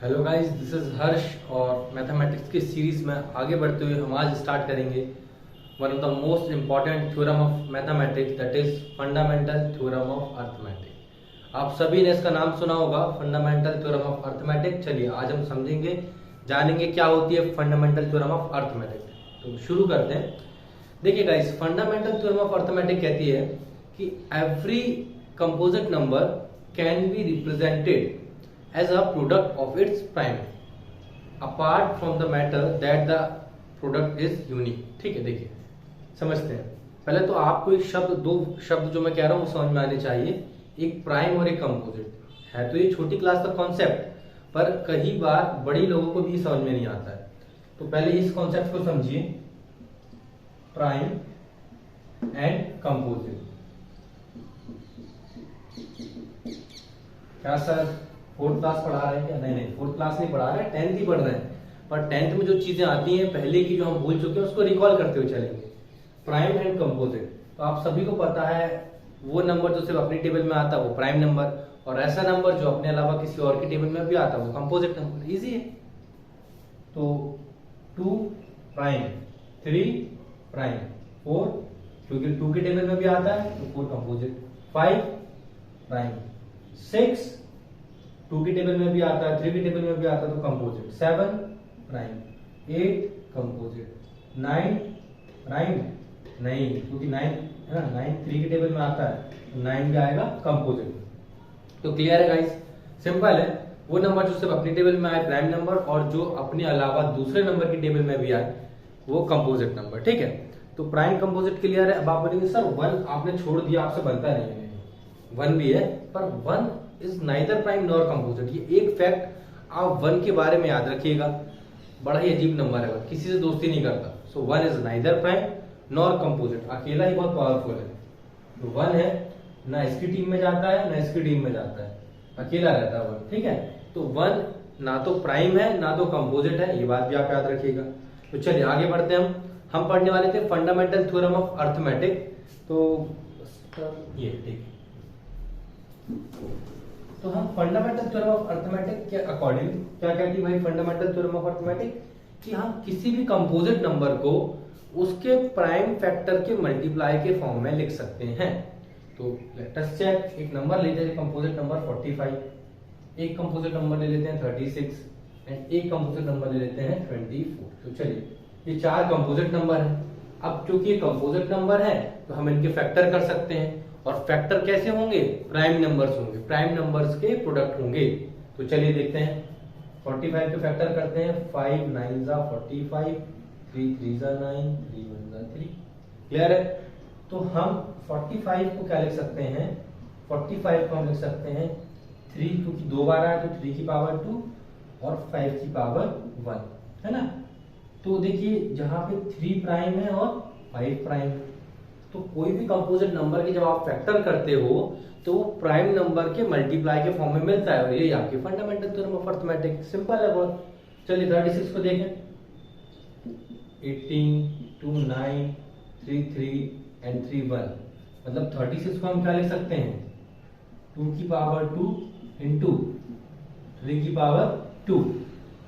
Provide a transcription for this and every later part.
Hello guys, this is हर्ष और mathematics की series में आगे बढ़ते हुए हम आज स्टार्ट करेंगे one of the most important theorem of mathematics, that is fundamental theorem of arithmetic. आप सभी ने इसका नाम सुना होगा, फंडामेंटल थ्योरम ऑफ अर्थमेटिक। चलिए आज हम समझेंगे, जानेंगे क्या होती है फंडामेंटल थ्योरम ऑफ अर्थमेटिक। तो शुरू करते हैं। देखिए guys, fundamental theorem of arithmetic कहती है कि every composite number can be represented as a product of its prime apart from the matter that the product is unique। ठीक है, देखिए समझते हैं। पहले तो आपको एक शब्द, दो शब्द जो मैं कह रहा हूँ वो समझ में आने चाहिए, एक प्राइम और एक कंपोजिट है। तो ये छोटी क्लास का कॉन्सेप्ट, पर कई बार बड़ी लोगों को भी समझ में नहीं आता है। तो पहले इस कॉन्सेप्ट को समझिए, प्राइम एंड कंपोजिट। क्या सर फोर्थ क्लास पढ़ा रहे हैं क्या? नहीं, फोर्थ क्लास नहीं पढ़ा रहे हैं, 10th ही पढ़ रहे हैं। पर 10th में जो चीजें आती हैं पहले की, जो हम भूल चुके हैं, उसको रिकॉल करते हुए चलेंगे। प्राइम एंड कंपोजिट, तो आप सभी को पता है वो नंबर जो सिर्फ अपनी टेबल में आता है वो प्राइम नंबर, और ऐसा नंबर जो अपने अलावा किसी और की टेबल में भी आता है वो कंपोजिट नंबर। इजी है। तो 2 प्राइम, 3 प्राइम, 4 क्योंकि 2 की टेबल में भी आता है तो 4 कंपोजिट, 5 प्राइम, 6 2 की टेबल में भी आता है, 3 की टेबल में भी आता है तो कंपोजिट, 7 प्राइम, 8 कंपोजिट, 9 प्राइम नहीं, क्योंकि 9 है ना, 9 3 की टेबल में आता है तो 9 भी आएगा कंपोजिट। तो क्लियर है गाइस, सिंपल है। वो नंबर जो सिर्फ अपनी टेबल में आए प्राइम नंबर, और जो अपने अलावा दूसरे नंबर की टेबल में भी आए वो कंपोजिट नंबर। ठीक है, तो प्राइम कंपोजिट क्लियर है। अब आप बोलेंगे सर 1 आपने छोड़ दिया, आपसे बनता नहीं है। 1 भी है, पर 1 is neither prime nor composite. ये एक फैक्ट आप 1 के बारे में याद रखिएगा, बड़ा ही अजीब नंबर है, किसी से दोस्ती नहीं करता। सो 1 is neither prime nor composite, अकेला ही बहुत पावरफुल है। तो 1 है, ना इसकी टीम में जाता है ना इसकी टीम में जाता है, अकेला रहता है 1। ठीक है, तो 1 ना तो प्राइम है ना तो कंपोजिट है, ये बात भी आप याद रखिएगा। तो चलिए आगे बढ़ते हैं। हम पढ़ने वाले थे फंडामेंटल थ्योरम ऑफ अर्थमेटिक। तो ये ठीक, तो हम फंडामेंटल थ्योरम ऑफ अर्थमेटिक के अकॉर्डिंग क्या कहती है भाई फंडामेंटल थ्योरम ऑफ अर्थमेटिक, कि हम किसी भी कंपोजिट नंबर को उसके प्राइम फैक्टर के मल्टीप्लाई के फॉर्म में लिख सकते हैं। तो लेट अस चेक। एक नंबर लेते हैं, कंपोजिट नंबर 45, एक कंपोजिट नंबर ले लेते हैं 36, एंड एक कंपोजिट नंबर ले लेते हैं 24। तो चलिए ये 4 कंपोजिट नंबर है। अब क्योंकि ये कंपोजिट नंबर है तो हम इनके फैक्टर कर सकते हैं, और फैक्टर कैसे होंगे? प्राइम नंबर्स होंगे, प्राइम नंबर्स के प्रोडक्ट होंगे। तो चलिए देखते हैं, 45 के फैक्टर करते हैं। 5 9 जा 45, 3 3 जा 9, 3 1 जा 3। क्लियर है? तो हम 45 को क्या लिख सकते हैं? 45 को हम लिख सकते हैं 3, क्योंकि 2 बार आया तो 3 की पावर 2 और 5 की पावर 1, है ना। तो देखिए जहां पे 3 प्राइम है और 5 प्राइम है, तो कोई भी कंपोजिट नंबर के जब आप फैक्टर करते हो तो वो प्राइम नंबर के मल्टीप्लाई के फॉर्म में मिलता है, और ये आपकी fundamental theorem of arithmetic. Simple है बहुत। चलिए 36 को देखें, 18 2 9 3 3 एंड 3 1, मतलब 36 को हम क्या लिख सकते हैं? 2 की पावर 2 इंटू 3 की पावर 2।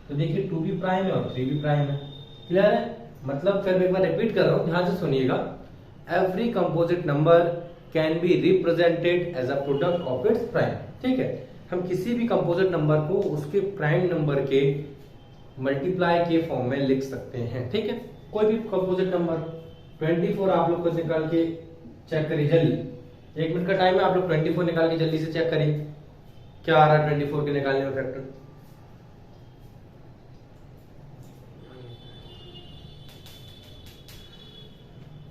तो देखिए 2 भी प्राइम है और 3 भी प्राइम है। क्लियर है? मतलब फिर एक बार रिपीट कर रहा हूं, ध्यान से सुनिएगा। Every composite number can be represented as a product of its prime। ठीक है, हम किसी भी कंपोजिट नंबर को उसके प्राइम नंबर के मल्टीप्लाई के फॉर्म में लिख सकते हैं। ठीक है, कोई भी कंपोजिट नंबर। 24 आप लोग को निकाल के चेक करिए जल्दी, 1 मिनट का टाइम है, आप लोग 24 निकाल के जल्दी से चेक करिए क्या आ रहा है 24 के निकालने में फैक्टर।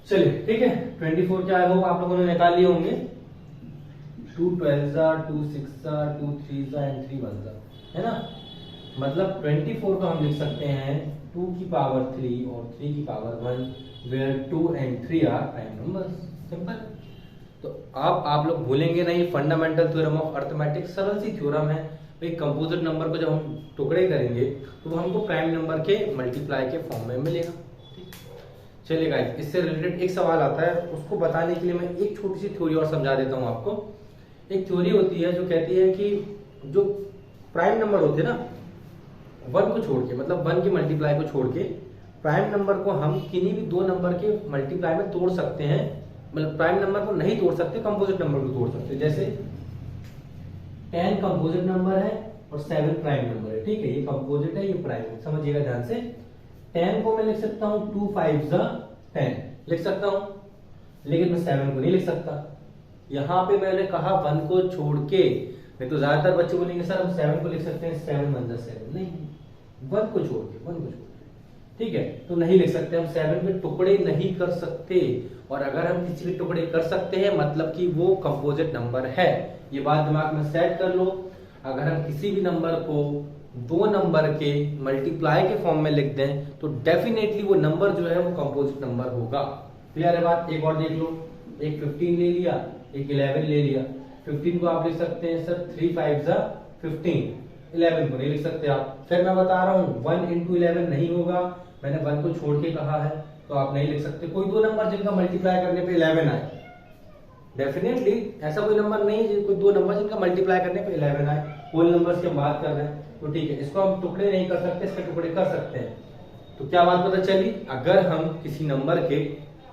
चलिए ठीक है, 24 क्या है वो आप लोगों ने निकाल लिए होंगे। 2 12 जा 2 6 जा 2 3 जा एंड 3 1 जा, है ना। मतलब 24 को हम लिख सकते हैं 2 की पावर 3 और 3 की power 1, where 2 and 3 are prime numbers. Simple. तो आप लोग भूलेंगे नहीं, फंडामेंटल थ्योरम ऑफ अर्थमेटिक सरल सी थ्योरम है। एक कंपोजिट नंबर को जब हम टुकड़े करेंगे तो वो हमको प्राइम नंबर के मल्टीप्लाई के फॉर्म में मिलेगा। चलिए गाइस, इससे रिलेटेड एक सवाल आता है, उसको बताने के लिए मैं एक छोटी सी थ्योरी और समझा देता हूं आपको। एक थ्योरी होती है जो कहती है कि जो प्राइम नंबर होते हैं ना, वन को छोड़ के, मतलब वन के मल्टीप्लाई को छोड़ के प्राइम नंबर को हम किन्हीं भी दो नंबर के मल्टीप्लाई में तोड़ सकते हैं। मतलब प्राइम नंबर को नहीं तोड़ सकते, कंपोजिट नंबर को तोड़ सकते हैं। जैसे 10 कंपोजिट नंबर है और 7 प्राइम नंबर है, ठीक है, ये कंपोजिट है, ये प्राइम है, समझिएगा ध्यान से। 10 को मैं लिख सकता हूँ 2 5 10 लिख सकता हूँ, लेकिन मैं 7 को नहीं लिख सकता। यहाँ पे मैंने कहा 1 को छोड़ के, नहीं तो ज्यादातर बच्चे बोलेंगे सर हम 7 को लिख सकते हैं, 7 1 7, नहीं, 1 को छोड़ के, 1 को छोड़ के, ठीक है, तो नहीं लिख सकते। हम 7 के टुकड़े नहीं कर सकते, और अगर हम किसी के टुकड़े कर सकते हैं मतलब कि वो कंपोजिट नंबर है। ये बात दिमाग में सेट कर लो। अगर हम किसी भी नंबर को दो नंबर के मल्टीप्लाई के फॉर्म में लिख दें तो डेफिनेटली वो नंबर जो है वो कंपोजिट नंबर होगा। क्लियर है बात? एक और देख लो, एक 15 ले लिया, एक 11 ले लिया। 15 को आप लिख सकते हैं सर 3 5 15, 11 को नहीं लिख सकते आप। फिर मैं बता रहा हूं 1 into 11 नहीं होगा, मैंने 1 को छोड़ के कहा है, तो आप नहीं लिख सकते कोई दो नंबर जिनका मल्टीप्लाई करने पे 11 आए। डेफिनेटली ऐसा कोई नंबर नहीं है, कोई दो नंबर जिनका मल्टीप्लाई करने पे 11 आए। होल नंबर्स की हम बात कर रहे हैं, तो ठीक है, इसको हम टुकड़े नहीं कर सकते, इसके टुकड़े कर सकते हैं। तो क्या बात पता चली? अगर हम किसी नंबर के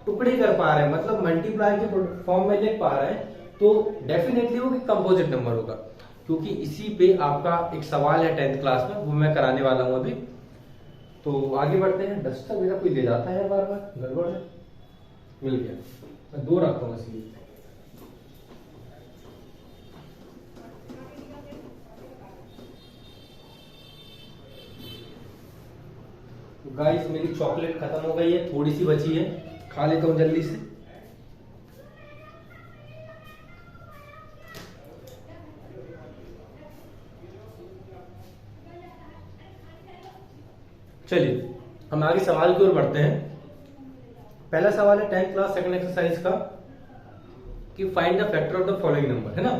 टुकड़े कर पा रहे हैं, मतलब मल्टीप्लाई के फॉर्म में लिख पा रहे हैं, तो डेफिनेटली वो कंपोजिट नंबर होगा। क्योंकि इसी पे आपका एक सवाल है 10th क्लास में, वो मैं कराने वाला हूं अभी। तो आगे बढ़ते हैं। डस्टर मेरा कोई ले जाता है बार बार, गड़बड़ है। मिल गया, मैं 2 रखता हूँ इसलिए। तो गाइस मेरी चॉकलेट खत्म हो गई है, थोड़ी सी बची है, खा लेता हूँ जल्दी से। चलिए हम आगे सवाल की ओर बढ़ते हैं। पहला सवाल है 10th क्लास सेकंड एक्सरसाइज का कि find the factor of the following number, है ना।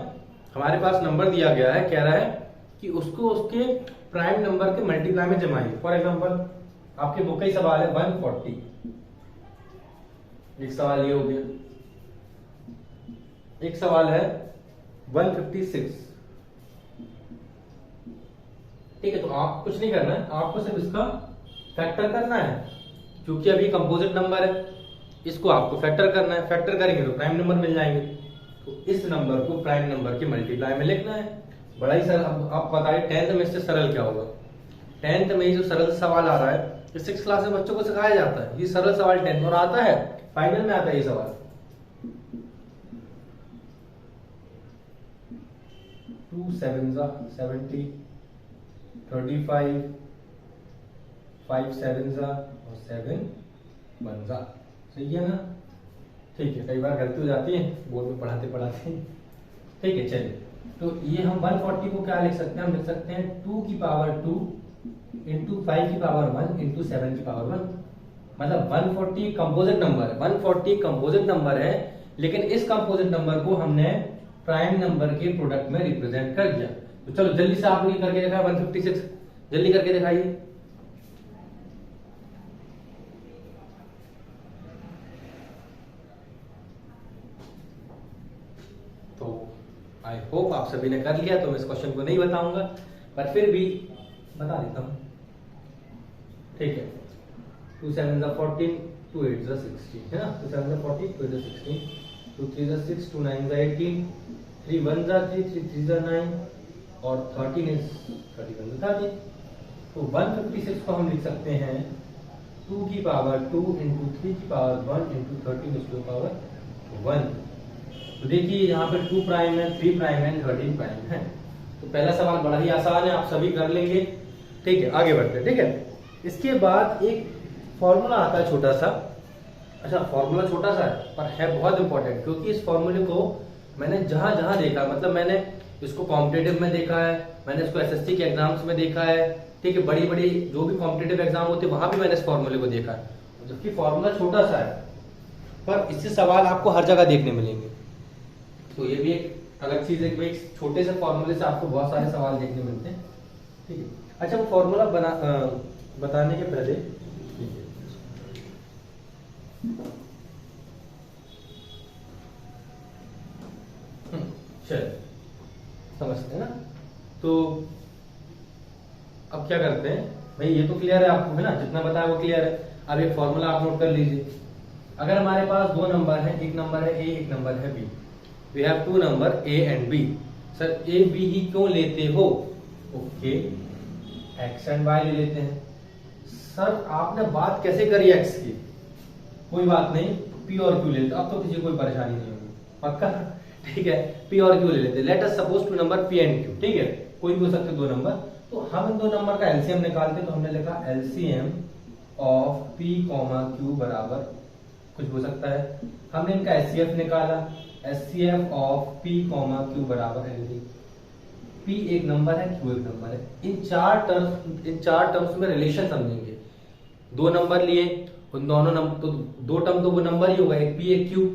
हमारे पास नंबर दिया गया है, कह रहा है कि उसको उसके प्राइम नंबर के मल्टीप्लाई में जमाइए। फॉर एग्जांपल आपके बुक का ही सवाल है 140, एक सवाल ये हो गया। एक सवाल है 156, ठीक है। तो आप कुछ नहीं करना है, आपको सिर्फ इसका फैक्टर करना है, क्योंकि अभी कंपोजिट नंबर है, इसको आपको फैक्टर करना है। फैक्टर करेंगे तो प्राइम नंबर मिल जाएंगे। तो इस नंबर को प्राइम नंबर के मल्टीप्लाई में लिखना है। बड़ा ही सरल। अब आप बताइए 10th में इससे सरल क्या होगा? 10th में जो सरल सवाल आ रहा है, ये 6th क्लास में बच्चों को सिखाया जाता है। ये सरल सवाल 10th में और आता है, फाइनल में आता है ये सवाल। 2 7 70, 35, 5 7 और 7 1 सही है ना? ठीक है, कई बार गलती हो जाती है बोर्ड में पढ़ाते पढ़ाते। ठीक है, चलिए। तो ये हम 140 को क्या लिख सकते हैं? हम लिख सकते हैं 2 की पावर 2 इंटू 5 की पावर 1 इंटू 7 की पावर 1। मतलब 140 कंपोजिट नंबर है, 140 कंपोजिट नंबर है, लेकिन इस कंपोजिट नंबर को हमने प्राइम नंबर के प्रोडक्ट में रिप्रेजेंट कर दिया। तो चलो जल्दी से आप ये करके दिखाए 156, जल्दी करके दिखाइए। तो आई होप आप सभी ने कर लिया, तो मैं इस क्वेश्चन को नहीं बताऊंगा, पर फिर भी बता देता हूं। ठीक है, 2 7 14, 2 8 16, है ना। 2 7 14, 2 8 16, 2 3 6, 2 9 18, 3 1 3, 3 3 9 और 13 is 31 30। तो 156 को हम लिख सकते हैं 2 की पावर 2 इंटू 3 की पावर 1 इंटू 13 इसकी पावर 1। तो देखिए यहाँ पे 2 प्राइम है, 3 प्राइम है, 13 प्राइम है। तो पहला सवाल बड़ा ही आसान है, आप सभी कर लेंगे। ठीक है, आगे बढ़ते हैं। ठीक है, इसके बाद एक फॉर्मूला आता है छोटा सा। अच्छा, फॉर्मूला छोटा सा है पर है बहुत इंपॉर्टेंट, क्योंकि इस फॉर्मूले को मैंने जहां जहां देखा, मतलब मैंने इसको कॉम्पिटेटिव में देखा है, मैंने इसको एसएससी के एग्जाम्स में देखा है। ठीक है, बड़ी बड़ी जो भी कॉम्पिटेटिव एग्जाम होते हैं वहां भी मैंने इस फॉर्मूले को देखा है। जबकि फॉर्मूला छोटा सा है पर इससे सवाल आपको हर जगह देखने मिलेंगे। तो ये भी एक अलग चीज है कि भाई छोटे से फॉर्मूले से आपको बहुत सारे सवाल देखने मिलते हैं। ठीक है, अच्छा वो फॉर्मूला बताने के पहले, ठीक है, चलिए समझते हैं ना। तो अब क्या करते हैं भाई, ये तो क्लियर है आपको, है ना, जितना बताया वो क्लियर है। अब एक फॉर्मूला आप नोट कर लीजिए। अगर हमारे पास दो नंबर है, एक नंबर है ए, एक नंबर है B, we have two number A and B. Sir A B ही क्यों लेते हो? ओके, एक्स एंड वाई ले लेते हैं। सर आपने बात कैसे करी एक्स की? कोई बात नहीं, पी और क्यू लेते, अब तो किसी कोई परेशानी नहीं होगी, पक्का? ठीक है, पी और क्यू ले लेते हैं। Let us suppose two number p and q, ठीक है, कोई भी हो सकते दो नंबर। तो हम इन दो नंबर का एलसीएम निकालते, तो हमने लिखा LCM of P comma Q बराबर कुछ हो सकता है। हमने इनका एचसीएफ निकाला, HCF of P comma Q बराबर एलडी। पी एक नंबर है, क्यू एक नंबर है। इन चार टर्म्स में रिलेशन समझेंगे। दो नंबर लिए, उन दोनों नंबर, तो दो टर्म तो वो नंबर ही होगा, एक पी एक क्यू।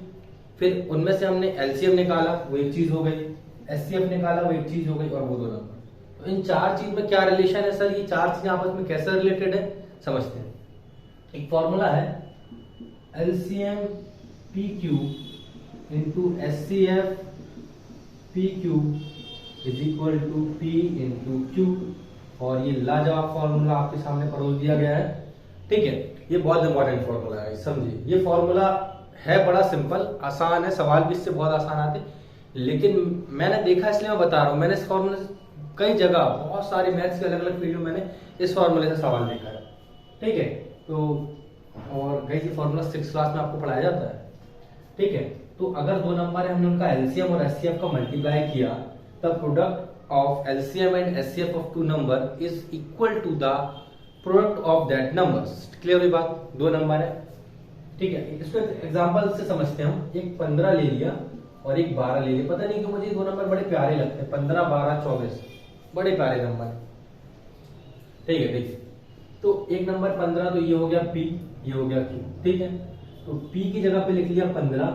फिर उनमें से हमने एलसीएम निकाला, वो एक चीज हो गई, एचसीएफ निकाला, वो एक चीज हो गई, और वो दो नंबर। तो इन चार चीज में क्या रिलेशन है सर? ये चार चीजें आपस में कैसे रिलेटेड है समझते हैं। एक फॉर्मूला है LCM p q into HCF p q is equal to p into q, और ये लाजवाब फॉर्मूला आपके सामने परोस दिया गया है। ठीक है, ये बहुत इंपॉर्टेंट फॉर्मूला है, समझिए। ये फॉर्मूला है बड़ा सिंपल, आसान है, सवाल भी इससे बहुत आसान आते, लेकिन मैंने देखा इसलिए मैं बता रहा हूँ। मैंने इस फॉर्मूले से कई जगह बहुत सारे मैथ्स के अलग अलग वीडियो मैंने इस फॉर्मूले से सवाल देखा है। ठीक है, तो और कई फॉर्मूला 6th क्लास में आपको पढ़ाया जाता है। ठीक है, तो अगर दो नंबर है, हमने उनका एलसीएम और एचसीएफ का मल्टीप्लाई किया, तब product of LCM and HCF of two number is equal to the product of that numbers. Clear हुई बात? दो नंबर है, ठीक है। इसको एग्जांपल से समझते हैं हम। एक 15 ले लिया और एक 12 ले लिया। पता नहीं क्यों मुझे दो नंबर बड़े प्यारे लगते हैं, 15, 12, 24, बड़े प्यारे नंबर। ठीक है, देखिए, तो एक नंबर 15, तो ये हो गया पी, ये हो गया क्यू। ठीक है, तो पी की जगह पे लिख लिया 15,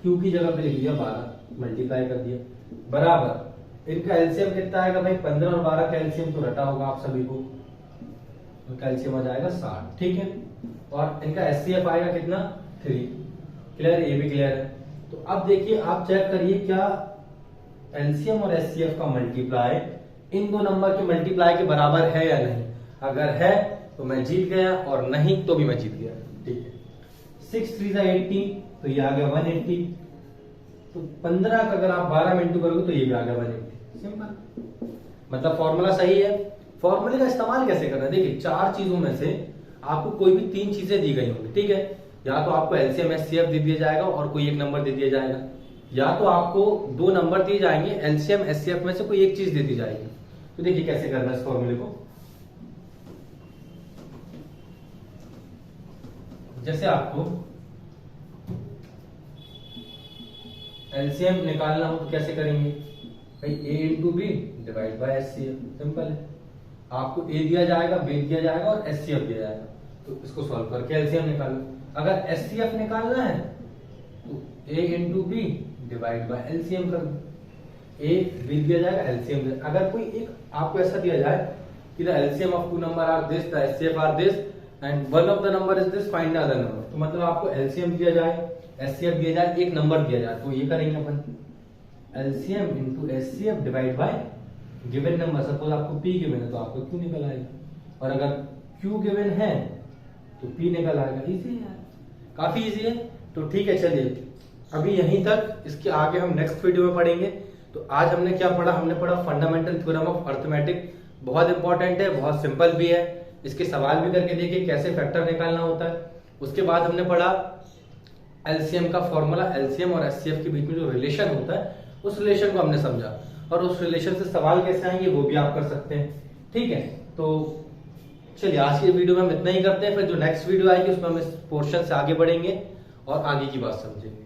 क्यू की जगह पे लिख लिया 12, मल्टीप्लाई कर दिया, बराबर इनका एलसीएम कितना आएगा भाई? 15 और 12 का एलसीएम तो रटा होगा आप सभी को, इनका एलसीएम आ जाएगा 60। ठीक है, और इनका एचसीएफ आएगा कितना? 3। क्लियर? ये भी क्लियर है। तो अब देखिए, आप चेक करिए क्या एलसीएम और एचसीएफ का मल्टीप्लाई इन दो नंबर के मल्टीप्लाई के बराबर है या नहीं। अगर है तो मैं जीत गया, और नहीं तो भी मैं जीत गया। ठीक है, 6 3 80, तो ये आ गया 180। तो 15 का अगर आप 12 में इंटू करोगे तो ये भी आ गया 180। सिंपल, मतलब फॉर्मूला सही है। फॉर्मूले का इस्तेमाल कैसे करना है? देखिए, चार चीजों में से आपको कोई भी तीन चीजें दी गई होंगी। ठीक है, या तो आपको एलसीएम एचसीएफ दे दिया जाएगा और कोई एक नंबर दे दिया जाएगा, या तो आपको दो नंबर दिए जाएंगे, एलसीएम एचसीएफ में से कोई एक चीज दे दी जाएगी। तो देखिए कैसे करना है इस फॉर्मूले को। जैसे आपको एलसीएम निकालना हो तो कैसे करेंगे भाई? A into B divide by HCF, simple है। आपको ए दिया जाएगा, बी दिया जाएगा और एचसीएफ दिया जाएगा, तो इसको सॉल्व करके एलसीएम निकालो। अगर एचसीएफ निकालना है तो A into B divide by LCM कर दो। ए बी दिया जाएगा, एलसीएम दिया। अगर कोई एक आपको ऐसा दिया जाए कि the LCM of two number are this, the HCF are this and one of the number is this, find the other number, तो मतलब आपको एलसीएम दिया जाए, एचसीएफ दिया जाए, एक नंबर दिया जाए, तो ये करेंगे अपन LCM into HCF divide by given number. Suppose आपको पी गिवन है तो आपको क्यू निकल आएगा, और अगर क्यू गिवन है तो पी निकल आएगा। इजी है, काफी इजी है। तो ठीक है, चलिए अभी यहीं तक, इसके आगे हम नेक्स्ट वीडियो में पढ़ेंगे। तो आज हमने क्या पढ़ा? हमने पढ़ा फंडामेंटल थ्योरम ऑफ अर्थमेटिक। बहुत इंपॉर्टेंट है, बहुत सिंपल भी है, इसके सवाल भी करके देखिए कैसे फैक्टर निकालना होता है। उसके बाद हमने पढ़ा एलसीएम का फॉर्मूला, एलसीएम और एचसीएफ के बीच में जो रिलेशन होता है उस रिलेशन को हमने समझा, और उस रिलेशन से सवाल कैसे आएंगे वो भी आप कर सकते हैं। ठीक है, तो चलिए आज की वीडियो में हम इतना ही करते हैं। फिर जो नेक्स्ट वीडियो आएगी उसमें हम इस पोर्शन से आगे बढ़ेंगे और आगे की बात समझेंगे।